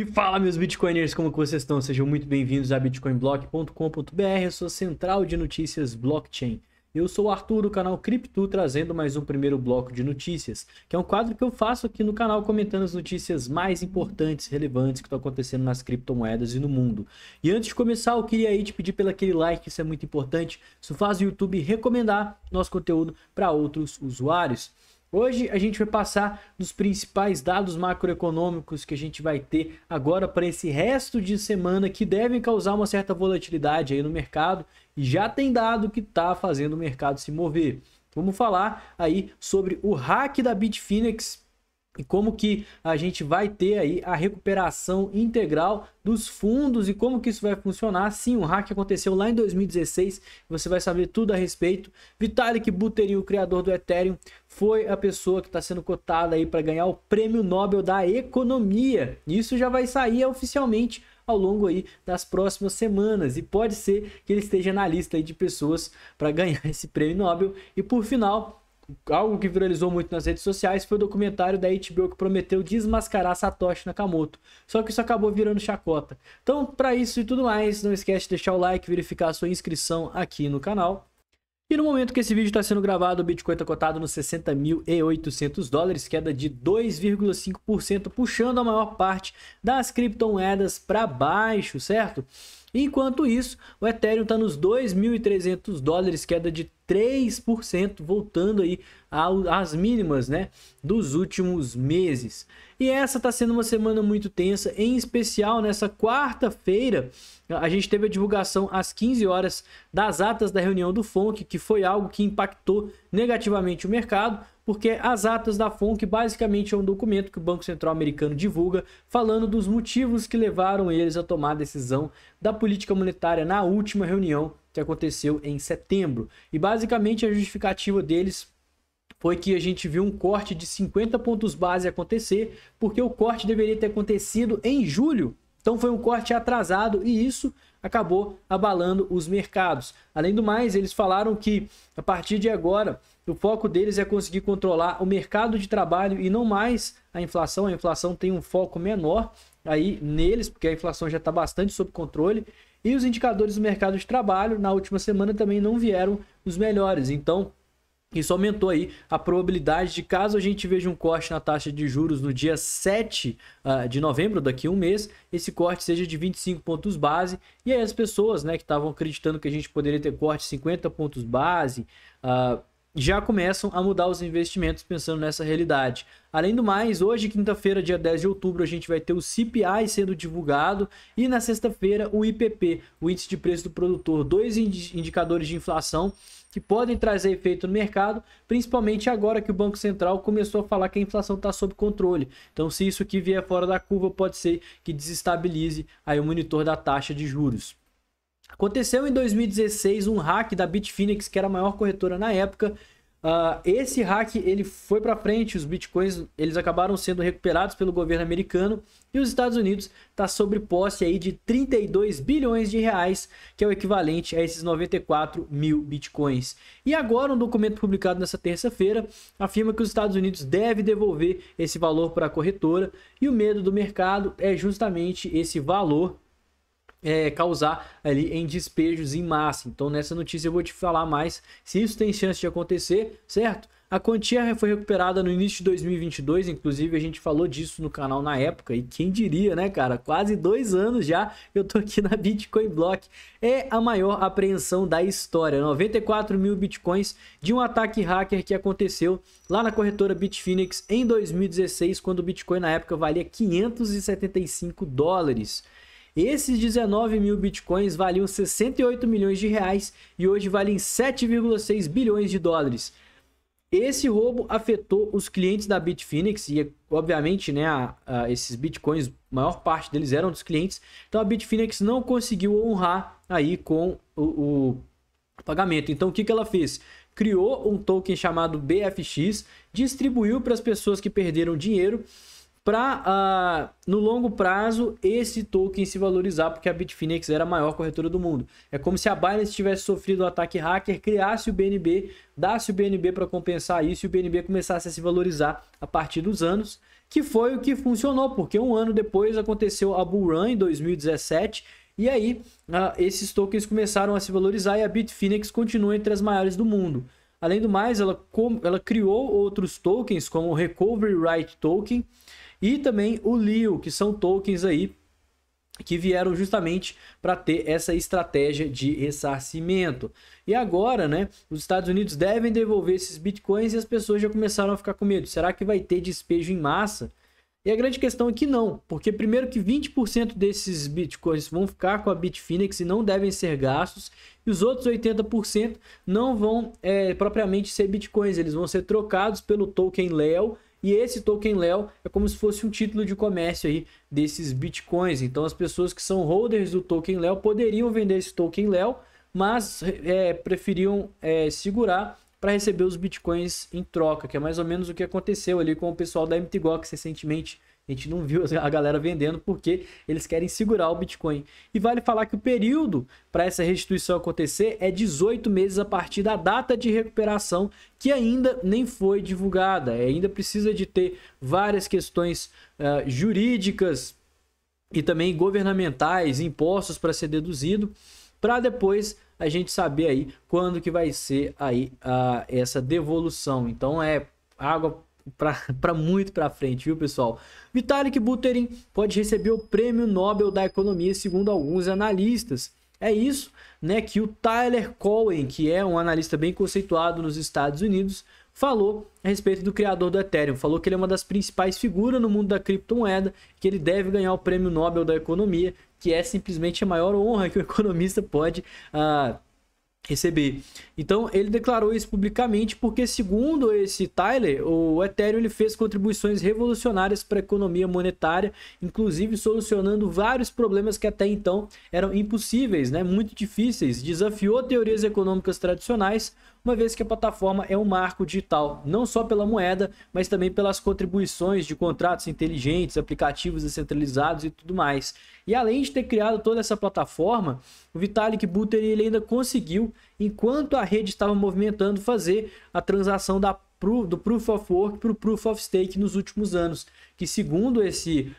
E fala, meus bitcoiners, como que vocês estão? Sejam muito bem-vindos a bitcoinblock.com.br, a sua central de notícias blockchain. Eu sou o Arthur do canal Cripto, trazendo mais um primeiro bloco de notícias, que é um quadro que eu faço aqui no canal comentando as notícias mais importantes, relevantes que estão acontecendo nas criptomoedas e no mundo. E antes de começar, eu queria aí te pedir pelo aquele like, isso é muito importante. Isso faz o YouTube recomendar nosso conteúdo para outros usuários. Hoje a gente vai passar dos principais dados macroeconômicos que a gente vai ter agora para esse resto de semana que devem causar uma certa volatilidade aí no mercado e já tem dado que está fazendo o mercado se mover. Vamos falar aí sobre o hack da Bitfinex e como que a gente vai ter aí a recuperação integral dos fundos e como que isso vai funcionar. Sim, o hack aconteceu lá em 2016, você vai saber tudo a respeito. Vitalik Buterin, o criador do Ethereum, foi a pessoa que está sendo cotada aí para ganhar o Prêmio Nobel da Economia. Isso já vai sair oficialmente ao longo aí das próximas semanas e pode ser que ele esteja na lista aí de pessoas para ganhar esse Prêmio Nobel. E por final, algo que viralizou muito nas redes sociais foi o documentário da HBO que prometeu desmascarar Satoshi Nakamoto. Só que isso acabou virando chacota. Então, para isso e tudo mais, não esquece de deixar o like, verificar a sua inscrição aqui no canal. E no momento que esse vídeo está sendo gravado, o Bitcoin está cotado nos $60.800, queda de 2,5%, puxando a maior parte das criptomoedas para baixo, certo? Enquanto isso, o Ethereum está nos $2.300, queda de 3%, voltando aí às mínimas, né, dos últimos meses. E essa está sendo uma semana muito tensa, em especial nessa quarta-feira. A gente teve a divulgação às 15 horas das atas da reunião do FONC, que foi algo que impactou negativamente o mercado, porque as atas da FONC basicamente é um documento que o Banco Central americano divulga falando dos motivos que levaram eles a tomar a decisão da política monetária na última reunião que aconteceu em setembro. E basicamente a justificativa deles foi que a gente viu um corte de 50 pontos base acontecer, porque o corte deveria ter acontecido em julho. Então foi um corte atrasado e isso acabou abalando os mercados. Além do mais, eles falaram que a partir de agora o foco deles é conseguir controlar o mercado de trabalho e não mais a inflação. A inflação tem um foco menor aí neles, porque a inflação já está bastante sob controle. E os indicadores do mercado de trabalho na última semana também não vieram os melhores. Então, isso aumentou aí a probabilidade de, caso a gente veja um corte na taxa de juros no dia 7 de novembro, daqui a um mês, esse corte seja de 25 pontos base. E aí as pessoas, né, que estavam acreditando que a gente poderia ter corte de 50 pontos base, já começam a mudar os investimentos pensando nessa realidade. Além do mais, hoje, quinta-feira, dia 10 de outubro, a gente vai ter o CPI sendo divulgado e na sexta-feira o IPP, o Índice de Preço do Produtor, dois indicadores de inflação que podem trazer efeito no mercado, principalmente agora que o Banco Central começou a falar que a inflação está sob controle. Então, se isso aqui vier fora da curva, pode ser que desestabilize aí o monitor da taxa de juros. Aconteceu em 2016 um hack da Bitfinex, que era a maior corretora na época. Esse hack ele foi para frente, os bitcoins eles acabaram sendo recuperados pelo governo americano e os Estados Unidos está sob posse aí de 32 bilhões de reais, que é o equivalente a esses 94 mil bitcoins. E agora um documento publicado nessa terça-feira afirma que os Estados Unidos deve devolver esse valor para a corretora e o medo do mercado é justamente esse valor causar ali em despejos em massa. Então nessa notícia eu vou te falar mais se isso tem chance de acontecer, certo? A quantia foi recuperada no início de 2022, inclusive a gente falou disso no canal na época, e quem diria, né, cara? Quase 2 anos já eu tô aqui na Bitcoin Block. É a maior apreensão da história, 94 mil bitcoins de um ataque hacker que aconteceu lá na corretora Bitfinex em 2016, quando o Bitcoin na época valia $575. Esses 19 mil bitcoins valiam 68 milhões de reais e hoje valem 7,6 bilhões de dólares. Esse roubo afetou os clientes da Bitfinex e, obviamente, né, esses bitcoins, a maior parte deles eram dos clientes. Então a Bitfinex não conseguiu honrar aí com o pagamento. Então o que ela fez? Criou um token chamado BFX, distribuiu para as pessoas que perderam dinheiro, para no longo prazo esse token se valorizar, porque a Bitfinex era a maior corretora do mundo. É como se a Binance tivesse sofrido um ataque hacker, criasse o BNB, dasse o BNB para compensar isso e o BNB começasse a se valorizar a partir dos anos que foi o que funcionou, porque um ano depois aconteceu a Bull Run em 2017, e aí esses tokens começaram a se valorizar e a Bitfinex continua entre as maiores do mundo. Além do mais, ela criou outros tokens, como o Recovery Right Token e também o Leo, que são tokens aí que vieram justamente para ter essa estratégia de ressarcimento. E agora, né, os Estados Unidos devem devolver esses bitcoins e as pessoas já começaram a ficar com medo. Será que vai ter despejo em massa? E a grande questão é que não, porque primeiro que 20% desses bitcoins vão ficar com a Bitfinex e não devem ser gastos, e os outros 80% não vão propriamente ser bitcoins, eles vão ser trocados pelo token Leo, e esse token Leo é como se fosse um título de comércio aí desses bitcoins. Então as pessoas que são holders do token Leo poderiam vender esse token Leo, mas preferiam segurar para receber os bitcoins em troca, que é mais ou menos o que aconteceu ali com o pessoal da Mt. Gox recentemente. A gente não viu a galera vendendo porque eles querem segurar o Bitcoin. E vale falar que o período para essa restituição acontecer é 18 meses a partir da data de recuperação, que ainda nem foi divulgada. Ainda precisa de ter várias questões jurídicas e também governamentais, impostos para ser deduzido, para depois a gente saber aí quando que vai ser aí essa devolução. Então é água para muito para frente, viu, pessoal? Vitalik Buterin pode receber o Prêmio Nobel da Economia, segundo alguns analistas. É isso, né, que o Tyler Cowen, que é um analista bem conceituado nos Estados Unidos, falou a respeito do criador do Ethereum. Falou que ele é uma das principais figuras no mundo da criptomoeda, que ele deve ganhar o Prêmio Nobel da Economia, que é simplesmente a maior honra que o economista pode receber. Então ele declarou isso publicamente porque, segundo esse Tyler, o Ethereum ele fez contribuições revolucionárias para a economia monetária, inclusive solucionando vários problemas que até então eram impossíveis, né? Muito difíceis, desafiou teorias econômicas tradicionais, uma vez que a plataforma é um marco digital, não só pela moeda, mas também pelas contribuições de contratos inteligentes, aplicativos descentralizados e tudo mais. E além de ter criado toda essa plataforma, o Vitalik Buterin ele ainda conseguiu, enquanto a rede estava movimentando, fazer a transação do Proof of Work para o Proof of Stake nos últimos anos, que segundo esse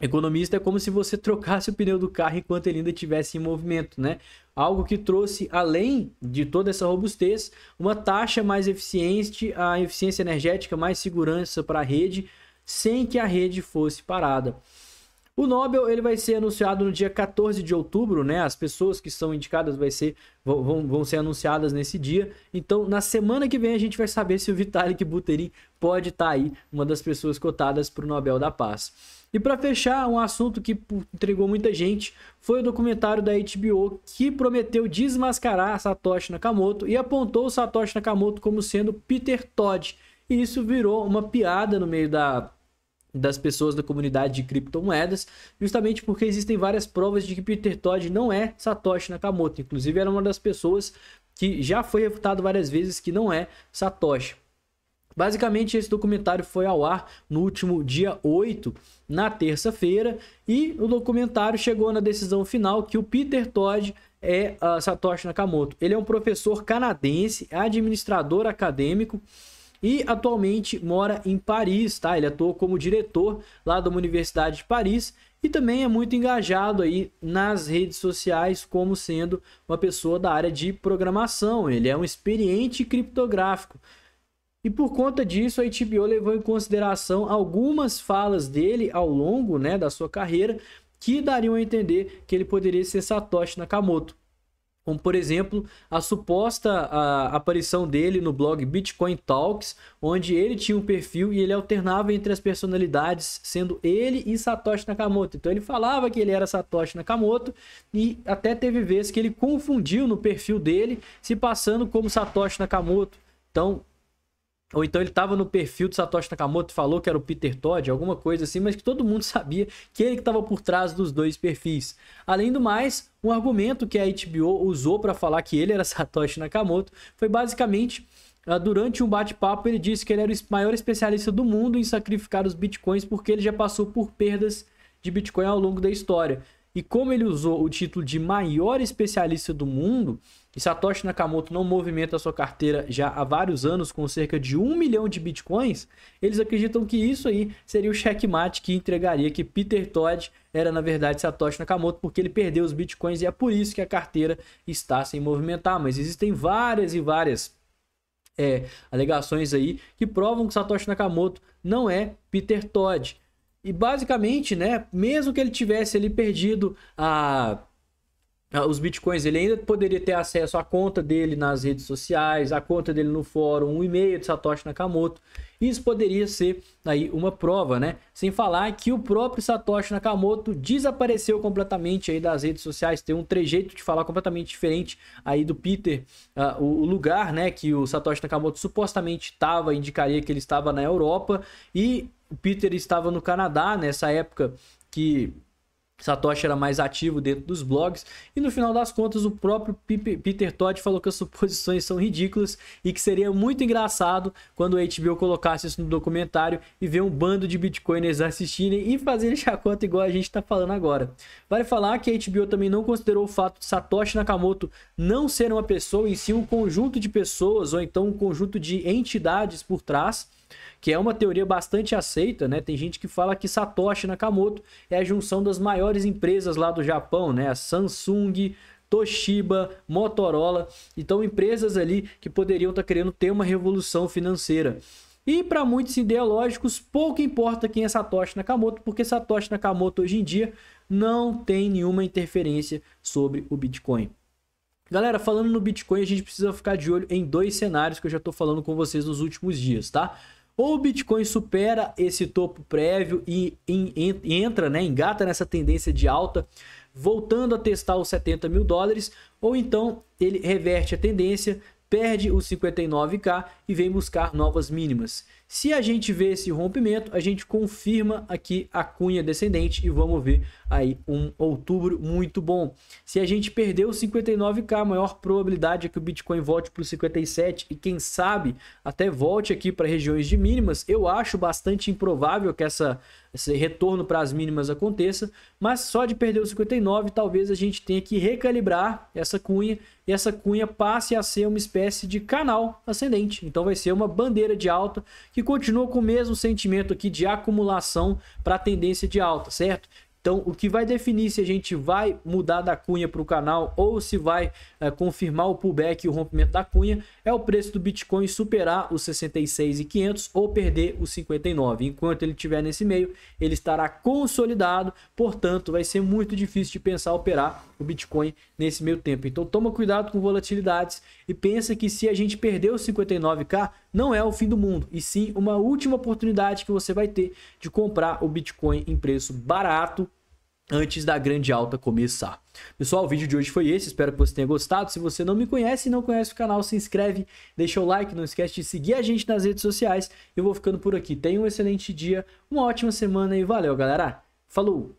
economista é como se você trocasse o pneu do carro enquanto ele ainda estivesse em movimento, né? Algo que trouxe, além de toda essa robustez, uma taxa mais eficiente, a eficiência energética, mais segurança para a rede, sem que a rede fosse parada. O Nobel ele vai ser anunciado no dia 14 de outubro, né? As pessoas que são indicadas vão ser anunciadas nesse dia. Então, na semana que vem, a gente vai saber se o Vitalik Buterin pode estar aí, uma das pessoas cotadas para o Nobel da Paz. E para fechar, um assunto que intrigou muita gente foi o documentário da HBO que prometeu desmascarar Satoshi Nakamoto e apontou o Satoshi Nakamoto como sendo Peter Todd. E isso virou uma piada no meio das pessoas da comunidade de criptomoedas, justamente porque existem várias provas de que Peter Todd não é Satoshi Nakamoto. Inclusive, era uma das pessoas que já foi refutado várias vezes que não é Satoshi. Basicamente, esse documentário foi ao ar no último dia 8, na terça-feira, e o documentário chegou na decisão final que o Peter Todd é Satoshi Nakamoto. Ele é um professor canadense, administrador acadêmico, e atualmente mora em Paris, tá? Ele atuou como diretor lá de uma universidade de Paris e também é muito engajado aí nas redes sociais como sendo uma pessoa da área de programação. Ele é um experiente criptográfico. E por conta disso, a HBO levou em consideração algumas falas dele ao longo, né, da sua carreira que dariam a entender que ele poderia ser Satoshi Nakamoto. Como, por exemplo, a suposta aparição dele no blog Bitcoin Talks, onde ele tinha um perfil e ele alternava entre as personalidades, sendo ele e Satoshi Nakamoto. Então ele falava que ele era Satoshi Nakamoto e até teve vezes que ele confundiu no perfil dele, se passando como Satoshi Nakamoto. Ou então ele estava no perfil do Satoshi Nakamoto e falou que era o Peter Todd, alguma coisa assim, mas que todo mundo sabia que ele estava por trás dos dois perfis. Além do mais, um argumento que a HBO usou para falar que ele era Satoshi Nakamoto foi basicamente, durante um bate-papo, ele disse que ele era o maior especialista do mundo em sacrificar os bitcoins porque ele já passou por perdas de bitcoin ao longo da história. E como ele usou o título de maior especialista do mundo, e Satoshi Nakamoto não movimenta a sua carteira já há vários anos com cerca de 1 milhão de bitcoins, eles acreditam que isso aí seria o checkmate que entregaria que Peter Todd era na verdade Satoshi Nakamoto, porque ele perdeu os bitcoins e é por isso que a carteira está sem movimentar. Mas existem várias e várias alegações aí que provam que Satoshi Nakamoto não é Peter Todd. E basicamente, né, mesmo que ele tivesse ali perdido os bitcoins, ele ainda poderia ter acesso à conta dele nas redes sociais, à conta dele no fórum, um e-mail de Satoshi Nakamoto. Isso poderia ser aí uma prova, né? Sem falar que o próprio Satoshi Nakamoto desapareceu completamente aí das redes sociais, tem um trejeito de falar completamente diferente aí do Peter. O lugar, né, que o Satoshi Nakamoto supostamente estava, indicaria que ele estava na Europa, e o Peter estava no Canadá nessa época que Satoshi era mais ativo dentro dos blogs. E no final das contas o próprio Peter Todd falou que as suposições são ridículas e que seria muito engraçado quando a HBO colocasse isso no documentário e ver um bando de bitcoiners assistirem e fazerem chacota igual a gente está falando agora. Vale falar que a HBO também não considerou o fato de Satoshi Nakamoto não ser uma pessoa, em si um conjunto de pessoas ou então um conjunto de entidades por trás, que é uma teoria bastante aceita, né? Tem gente que fala que Satoshi Nakamoto é a junção das maiores empresas lá do Japão, né? A Samsung, Toshiba, Motorola. Então, empresas ali que poderiam estar querendo ter uma revolução financeira. E para muitos ideológicos, pouco importa quem é Satoshi Nakamoto, porque Satoshi Nakamoto hoje em dia não tem nenhuma interferência sobre o Bitcoin. Galera, falando no Bitcoin, a gente precisa ficar de olho em dois cenários que eu já estou falando com vocês nos últimos dias, tá? Ou o Bitcoin supera esse topo prévio e entra, né, engata nessa tendência de alta, voltando a testar os 70 mil dólares, ou então ele reverte a tendência, perde os 59k e vem buscar novas mínimas. Se a gente vê esse rompimento, a gente confirma aqui a cunha descendente e vamos ver aí um outubro muito bom. Se a gente perder os 59k, a maior probabilidade é que o Bitcoin volte para os 57 e quem sabe até volte aqui para regiões de mínimas. Eu acho bastante improvável que esse retorno para as mínimas aconteça, mas só de perder os 59 talvez a gente tenha que recalibrar essa cunha e essa cunha passe a ser uma espécie de canal ascendente. Então vai ser uma bandeira de alta que continua com o mesmo sentimento aqui de acumulação para a tendência de alta, certo? Então, o que vai definir se a gente vai mudar da cunha para o canal ou se vai confirmar o pullback e o rompimento da cunha é o preço do Bitcoin superar os 66.500 ou perder os 59. Enquanto ele estiver nesse meio, ele estará consolidado, portanto, vai ser muito difícil de pensar operar o Bitcoin nesse meio tempo. Então, toma cuidado com volatilidades e pensa que se a gente perder os 59k, não é o fim do mundo, e sim uma última oportunidade que você vai ter de comprar o Bitcoin em preço barato antes da grande alta começar. Pessoal, o vídeo de hoje foi esse, espero que você tenha gostado. Se você não me conhece e não conhece o canal, se inscreve, deixa o like, não esquece de seguir a gente nas redes sociais. Eu vou ficando por aqui. Tenha um excelente dia, uma ótima semana e valeu, galera. Falou!